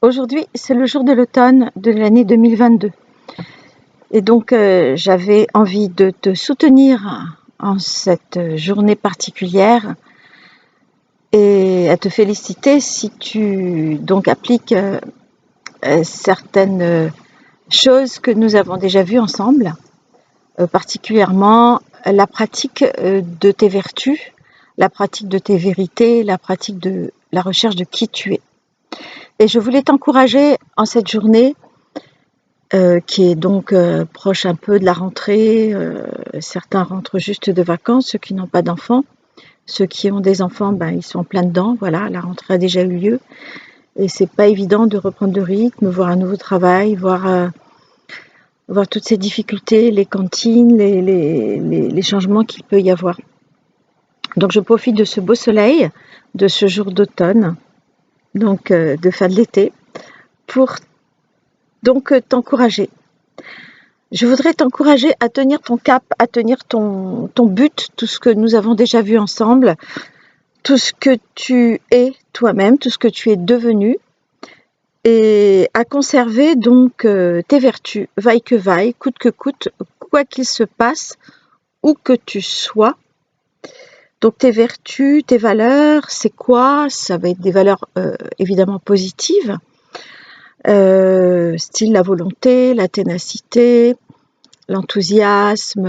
Aujourd'hui, c'est le jour de l'automne de l'année 2022. Et donc, j'avais envie de te soutenir en cette journée particulière et à te féliciter si tu donc appliques certaines choses que nous avons déjà vues ensemble, particulièrement la pratique de tes vertus, la pratique de tes vérités, la pratique de la recherche de qui tu es. Et je voulais t'encourager en cette journée qui est donc proche un peu de la rentrée. Certains rentrent juste de vacances, ceux qui n'ont pas d'enfants. Ceux qui ont des enfants, ben, ils sont en plein dedans. Voilà, la rentrée a déjà eu lieu. Et c'est pas évident de reprendre le rythme, voir un nouveau travail, voir toutes ces difficultés, les cantines, les changements qu'il peut y avoir. Donc je profite de ce beau soleil, de ce jour d'automne, donc de fin de l'été, pour donc t'encourager. Je voudrais t'encourager à tenir ton cap, à tenir ton but, tout ce que nous avons déjà vu ensemble, tout ce que tu es toi-même, tout ce que tu es devenu, et à conserver donc tes vertus, vaille que vaille, coûte que coûte, quoi qu'il se passe, où que tu sois. Donc tes vertus, tes valeurs, c'est quoi? Ça va être des valeurs évidemment positives, style la volonté, la ténacité, l'enthousiasme,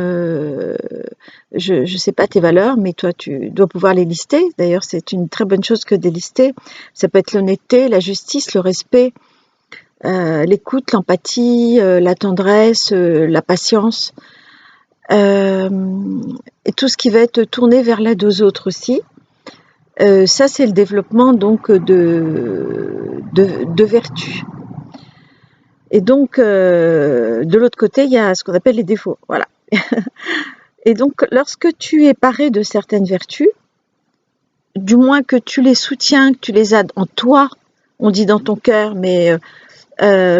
je sais pas tes valeurs, mais toi tu dois pouvoir les lister. D'ailleurs, c'est une très bonne chose que de les lister. Ça peut être l'honnêteté, la justice, le respect, l'écoute, l'empathie, la tendresse, la patience, et tout ce qui va être tourné vers l'aide aux autres aussi. Ça, c'est le développement donc de vertus. Et donc, de l'autre côté, il y a ce qu'on appelle les défauts. Voilà. Et donc, lorsque tu es paré de certaines vertus, du moins que tu les soutiens, que tu les as en toi, on dit dans ton cœur, mais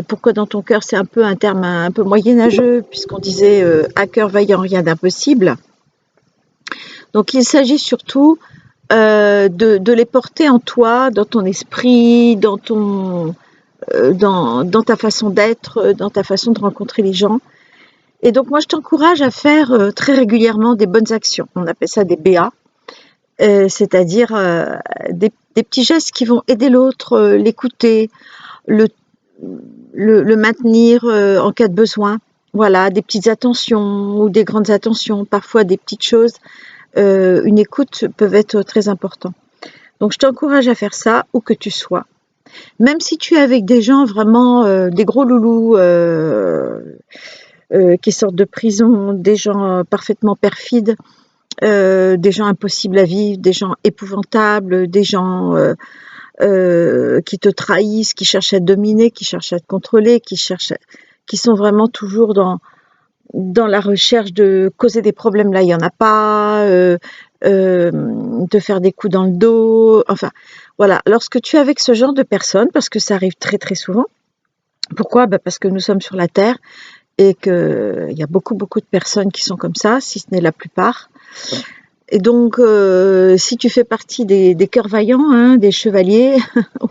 pourquoi dans ton cœur? C'est un peu un terme un peu moyenâgeux, puisqu'on disait à cœur vaillant, rien d'impossible. Donc, il s'agit surtout de les porter en toi, dans ton esprit, dans ta façon d'être, dans ta façon de rencontrer les gens. Et donc moi je t'encourage à faire très régulièrement des bonnes actions. On appelle ça des BA, c'est-à-dire des petits gestes qui vont aider l'autre, l'écouter, le maintenir en cas de besoin. Voilà, des petites attentions ou des grandes attentions, parfois des petites choses. Une écoute peuvent être très importantes. Donc je t'encourage à faire ça où que tu sois. Même si tu es avec des gens vraiment, des gros loulous qui sortent de prison, des gens parfaitement perfides, des gens impossibles à vivre, des gens épouvantables, des gens qui te trahissent, qui cherchent à te dominer, qui cherchent à te contrôler, qui sont vraiment toujours dans la recherche de causer des problèmes là il y en a pas, de faire des coups dans le dos, enfin voilà. Lorsque tu es avec ce genre de personnes, parce que ça arrive très très souvent, pourquoi? Parce que nous sommes sur la terre et qu'il y a beaucoup de personnes qui sont comme ça, si ce n'est la plupart. Et donc, si tu fais partie des cœurs vaillants, hein, des chevaliers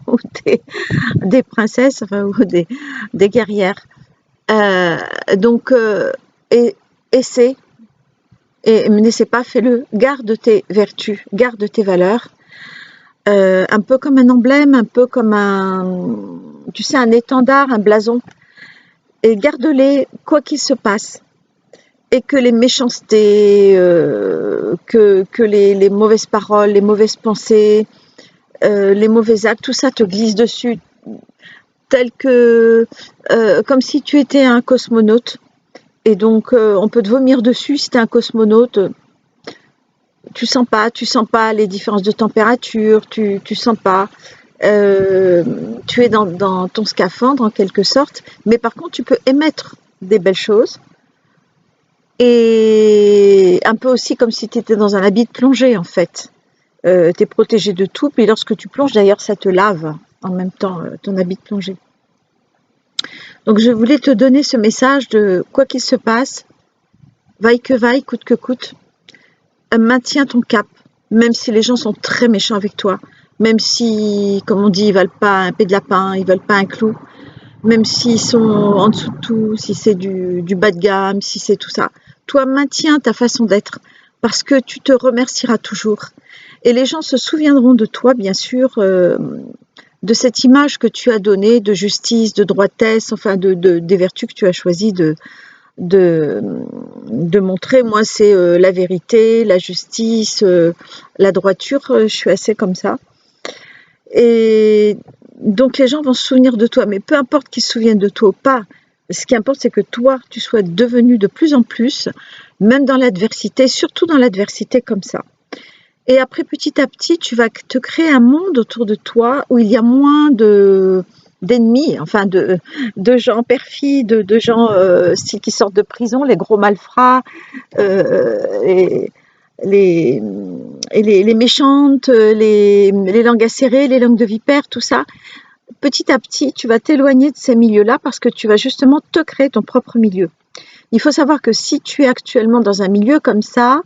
ou des princesses, enfin, ou des guerrières, donc essaie, et n'essaie pas, fais-le, garde tes vertus, garde tes valeurs, un peu comme un emblème, un peu comme un étendard, un blason, et garde-les quoi qu'il se passe, et que les méchancetés, que les mauvaises paroles, les mauvaises pensées, les mauvais actes, tout ça te glisse dessus, tel que comme si tu étais un cosmonaute. Et donc on peut te vomir dessus si tu es un cosmonaute. Tu sens pas les différences de température, tu sens pas. Tu es dans ton scaphandre en quelque sorte, mais par contre tu peux émettre des belles choses, et un peu aussi comme si tu étais dans un habit de plongée en fait. Tu es protégé de tout, puis lorsque tu plonges d'ailleurs ça te lave en même temps ton habit de plongée. Donc je voulais te donner ce message de quoi qu'il se passe, vaille que vaille, coûte que coûte, maintiens ton cap, même si les gens sont très méchants avec toi, même si, comme on dit, ils valent pas un pet de lapin, ils valent pas un clou, même s'ils sont en dessous de tout, si c'est du bas de gamme, si c'est tout ça. Toi, maintiens ta façon d'être, parce que tu te remercieras toujours. Et les gens se souviendront de toi, bien sûr, de cette image que tu as donnée de justice, de droitesse, enfin des vertus que tu as choisi de, de montrer. Moi, c'est la vérité, la justice, la droiture, je suis assez comme ça. Et donc les gens vont se souvenir de toi, mais peu importe qu'ils se souviennent de toi ou pas, ce qui importe, c'est que toi, tu sois devenu de plus en plus, même dans l'adversité, surtout dans l'adversité comme ça. Et après, petit à petit, tu vas te créer un monde autour de toi où il y a moins d'ennemis, enfin de gens perfides, de gens qui sortent de prison, les gros malfrats, et les, les méchantes, les langues acérées, les langues de vipère, tout ça. Petit à petit, tu vas t'éloigner de ces milieux-là parce que tu vas justement te créer ton propre milieu. Il faut savoir que si tu es actuellement dans un milieu comme ça,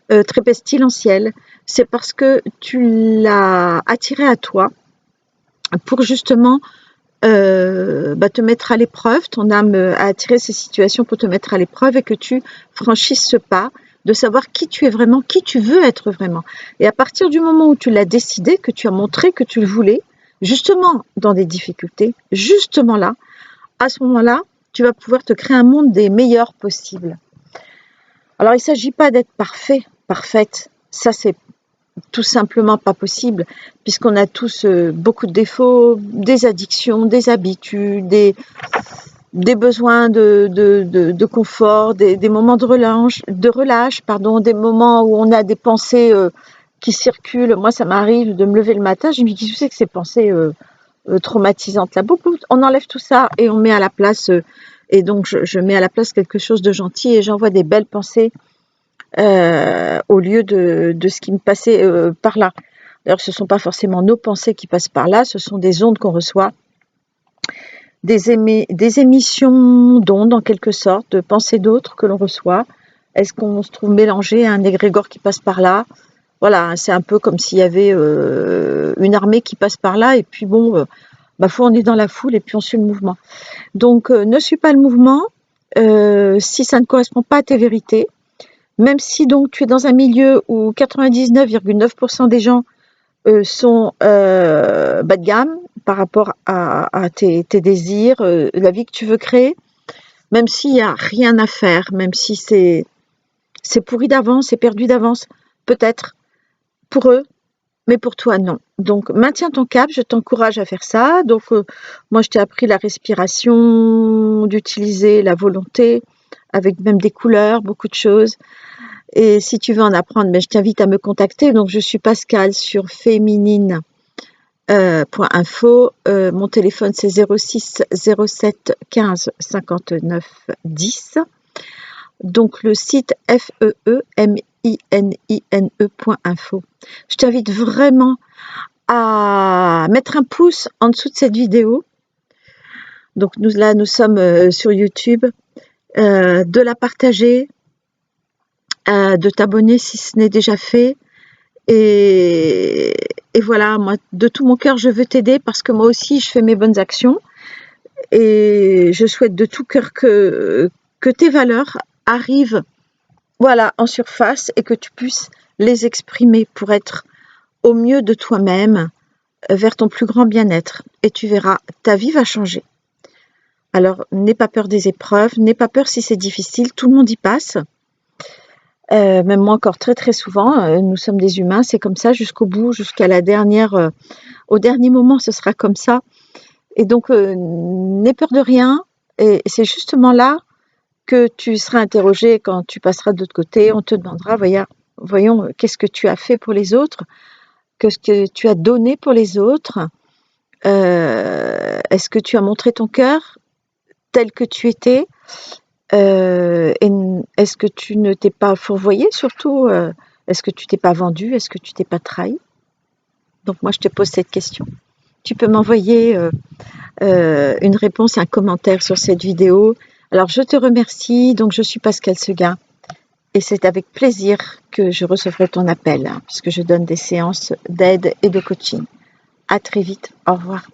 très pestilentiel, c'est parce que tu l'as attiré à toi pour justement te mettre à l'épreuve. Ton âme a attiré ces situations pour te mettre à l'épreuve et que tu franchisses ce pas de savoir qui tu es vraiment, qui tu veux être vraiment. Et à partir du moment où tu l'as décidé, que tu as montré que tu le voulais, justement dans des difficultés, justement là, à ce moment-là, tu vas pouvoir te créer un monde des meilleurs possibles. Alors, il ne s'agit pas d'être parfait, parfaite. Ça, c'est tout simplement pas possible, puisqu'on a tous beaucoup de défauts, des addictions, des habitudes, des besoins de confort, des moments de relâche, pardon, des moments où on a des pensées qui circulent. Moi, ça m'arrive de me lever le matin, je me dis, qu'est-ce que c'est que ces pensées traumatisantes là? Beaucoup, on enlève tout ça et on met à la place, et donc je mets à la place quelque chose de gentil et j'envoie des belles pensées au lieu de ce qui me passait par là. D'ailleurs, ce ne sont pas forcément nos pensées qui passent par là, ce sont des ondes qu'on reçoit, des émissions d'ondes en quelque sorte, de pensées d'autres que l'on reçoit. Est-ce qu'on se trouve mélangé à un égrégore qui passe par là? Voilà, c'est un peu comme s'il y avait une armée qui passe par là et puis bon, on est dans la foule et puis on suit le mouvement. Donc, ne suis pas le mouvement si ça ne correspond pas à tes vérités. Même si donc tu es dans un milieu où 99,9% des gens sont bas de gamme par rapport à tes désirs, la vie que tu veux créer, même s'il n'y a rien à faire, même si c'est pourri d'avance, c'est perdu d'avance, peut-être pour eux, mais pour toi non. Donc maintiens ton cap, je t'encourage à faire ça. Donc moi je t'ai appris la respiration, d'utiliser la volonté, avec même des couleurs, beaucoup de choses. Et si tu veux en apprendre, je t'invite à me contacter. Donc, je suis Pascal sur féminine.info. Mon téléphone, c'est 06 07 15 59 10. Donc, le site feemine.info. Je t'invite vraiment à mettre un pouce en dessous de cette vidéo. Donc, nous sommes sur YouTube. De la partager, de t'abonner si ce n'est déjà fait. Et voilà, moi, de tout mon cœur, je veux t'aider parce que moi aussi, je fais mes bonnes actions. Et je souhaite de tout cœur que tes valeurs arrivent, voilà, en surface et que tu puisses les exprimer pour être au mieux de toi-même, vers ton plus grand bien-être. Et tu verras, ta vie va changer. Alors, n'aie pas peur des épreuves, n'aie pas peur si c'est difficile, tout le monde y passe. Même moi encore très très souvent, nous sommes des humains, c'est comme ça jusqu'au bout, jusqu'à la dernière, au dernier moment, ce sera comme ça. Et donc, n'aie peur de rien. Et c'est justement là que tu seras interrogé quand tu passeras de l'autre côté. On te demandera, voyons, qu'est-ce que tu as fait pour les autres? Qu'est-ce que tu as donné pour les autres? Est-ce que tu as montré ton cœur tel que tu étais? Et est-ce que tu ne t'es pas fourvoyé surtout? Est-ce que tu t'es pas vendu? Est-ce que tu t'es pas trahi? Donc moi je te pose cette question. Tu peux m'envoyer une réponse, un commentaire sur cette vidéo. Alors je te remercie. Donc je suis Pascal Seguin et c'est avec plaisir que je recevrai ton appel, puisque je donne des séances d'aide et de coaching. À très vite, au revoir.